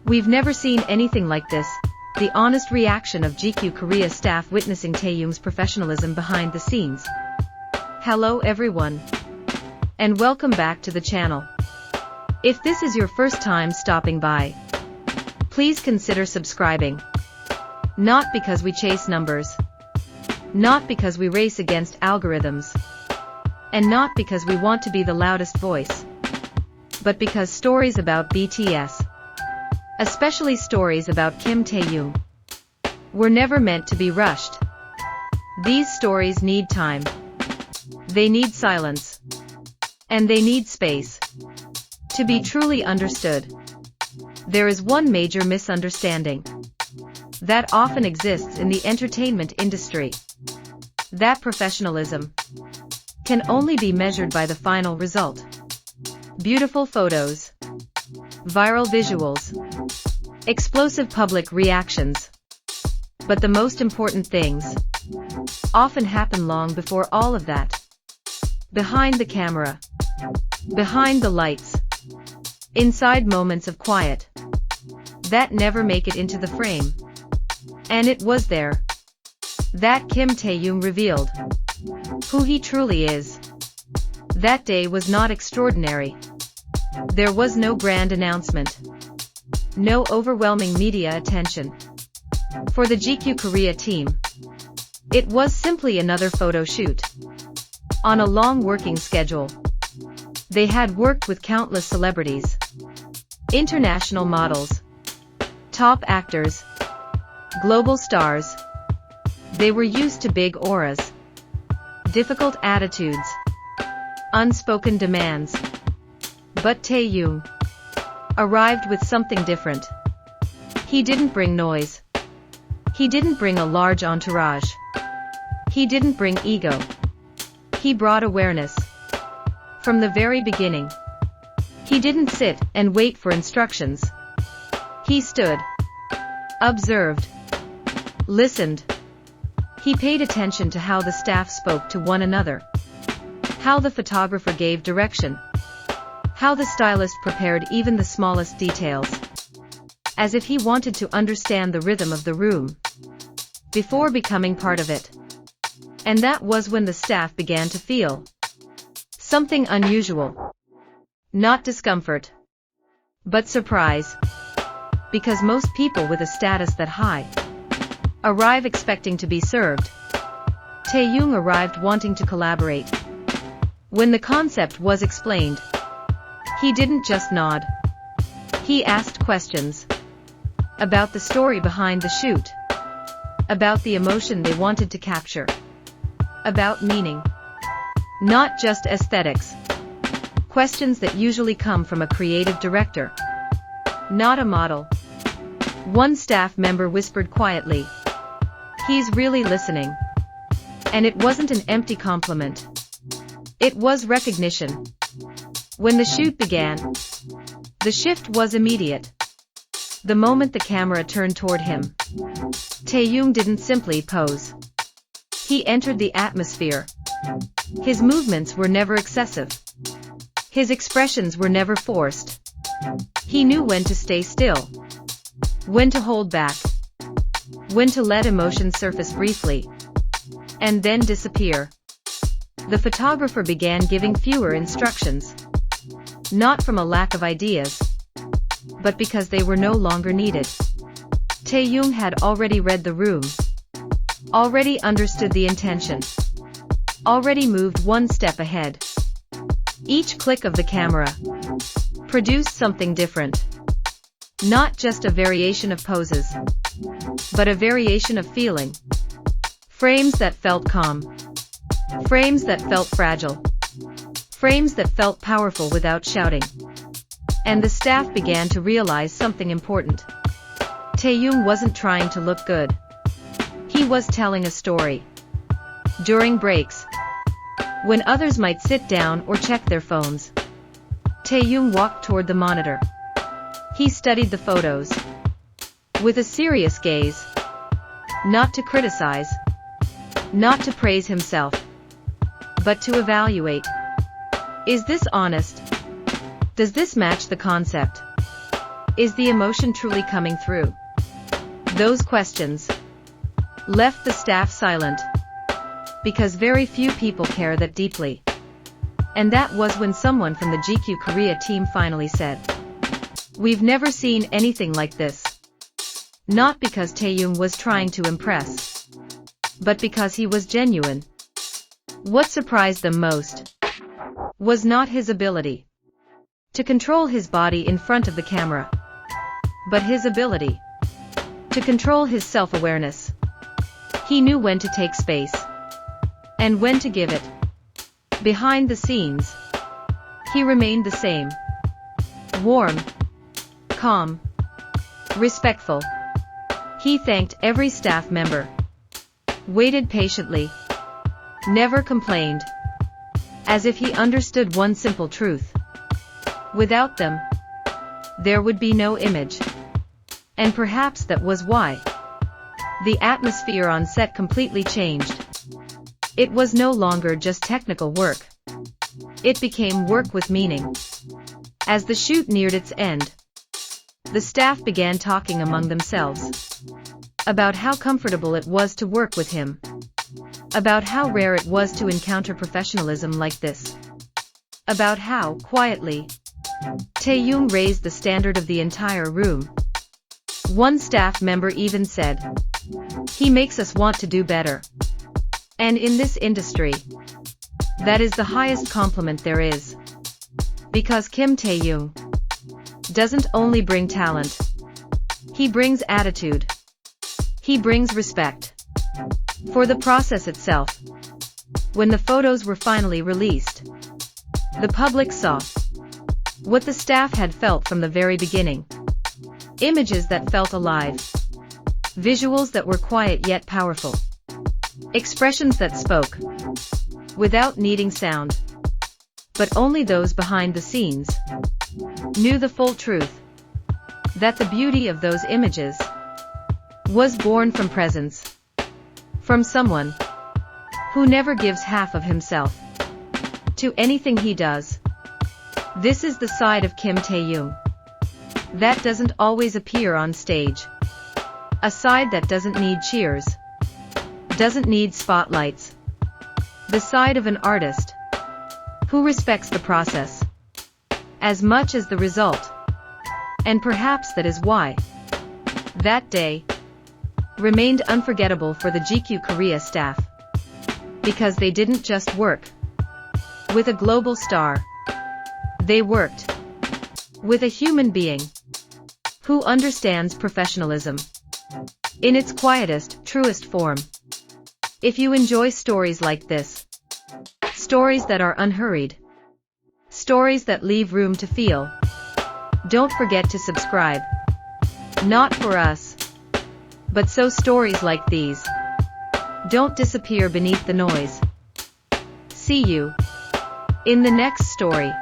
We've never seen anything like this. The honest reaction of GQ Korea staff witnessing Taehyung's professionalism behind the scenes. Hello everyone. And welcome back to the channel. If this is your first time stopping by, please consider subscribing. Not because we chase numbers. Not because we race against algorithms. And not because we want to be the loudest voice. But because stories about BTS, especially stories about Kim Taehyung, were never meant to be rushed. These stories need time. They need silence. And they need space to be truly understood. There is one major misunderstanding that often exists in the entertainment industry. That professionalism can only be measured by the final result. Beautiful photos, viral visuals, explosive public reactions. But the most important things often happen long before all of that. Behind the camera, behind the lights, inside moments of quiet that never make it into the frame. And it was there that Kim Taehyung revealed who he truly is. That day was not extraordinary. There was no grand announcement. No overwhelming media attention. For the GQ Korea team, it was simply another photo shoot. On a long working schedule. They had worked with countless celebrities, international models, top actors, global stars. They were used to big auras, difficult attitudes, unspoken demands. But Taehyung arrived with something different. He didn't bring noise. He didn't bring a large entourage. He didn't bring ego. He brought awareness. From the very beginning, he didn't sit and wait for instructions. He stood, observed, listened. He paid attention to how the staff spoke to one another, how the photographer gave direction, how the stylist prepared even the smallest details, as if he wanted to understand the rhythm of the room before becoming part of it. And that was when the staff began to feel something unusual. Not discomfort, but surprise. Because most people with a status that high arrive expecting to be served. Taehyung arrived wanting to collaborate. When the concept was explained, he didn't just nod. He asked questions about the story behind the shoot, about the emotion they wanted to capture, about meaning, not just aesthetics. Questions that usually come from a creative director, not a model. One staff member whispered quietly, "He's really listening." And it wasn't an empty compliment. It was recognition. When the shoot began, the shift was immediate. The moment the camera turned toward him, Taehyung didn't simply pose. He entered the atmosphere. His movements were never excessive. His expressions were never forced. He knew when to stay still, when to hold back, when to let emotions surface briefly, and then disappear. The photographer began giving fewer instructions, not from a lack of ideas, but because they were no longer needed. Taehyung had already read the room, already understood the intention, already moved one step ahead. Each click of the camera produced something different. Not just a variation of poses, but a variation of feeling. Frames that felt calm. Frames that felt fragile. Frames that felt powerful without shouting. And the staff began to realize something important. Taehyung wasn't trying to look good. He was telling a story. During breaks, when others might sit down or check their phones, Taehyung walked toward the monitor. He studied the photos with a serious gaze. Not to criticize, Not to praise himself, but to evaluate. Is this honest? Does this match the concept? Is the emotion truly coming through? Those questions left the staff silent, because very few people care that deeply. And that was when someone from the GQ Korea team finally said, "We've never seen anything like this." Not because Taehyung was trying to impress, but because he was genuine. What surprised them most was not his ability to control his body in front of the camera, but his ability to control his self-awareness. He knew when to take space and when to give it. Behind the scenes, he remained the same. Warm, calm, respectful. He thanked every staff member, waited patiently, never complained, as if he understood one simple truth. Without them, there would be no image. And perhaps that was why the atmosphere on set completely changed. It was no longer just technical work. It became work with meaning. As the shoot neared its end, the staff began talking among themselves about how comfortable it was to work with him, about how rare it was to encounter professionalism like this, about how, quietly, Taehyung raised the standard of the entire room. One staff member even said, "He makes us want to do better." And in this industry, that is the highest compliment there is. Because Kim Taehyung doesn't only bring talent, he brings attitude. He brings respect for the process itself. When the photos were finally released, the public saw what the staff had felt from the very beginning. Images that felt alive. Visuals that were quiet yet powerful. Expressions that spoke without needing sound. But only those behind the scenes knew the full truth. That the beauty of those images was born from presence. From someone who never gives half of himself to anything he does. This is the side of Kim Taehyung that doesn't always appear on stage. A side that doesn't need cheers, doesn't need spotlights. The side of an artist who respects the process as much as the result. And perhaps that is why that day remained unforgettable for the GQ Korea staff. Because they didn't just work with a global star. They worked with a human being who understands professionalism in its quietest, truest form. If you enjoy stories like this, stories that are unhurried, stories that leave room to feel, don't forget to subscribe. Not for us, but so stories like these don't disappear beneath the noise. See you in the next story.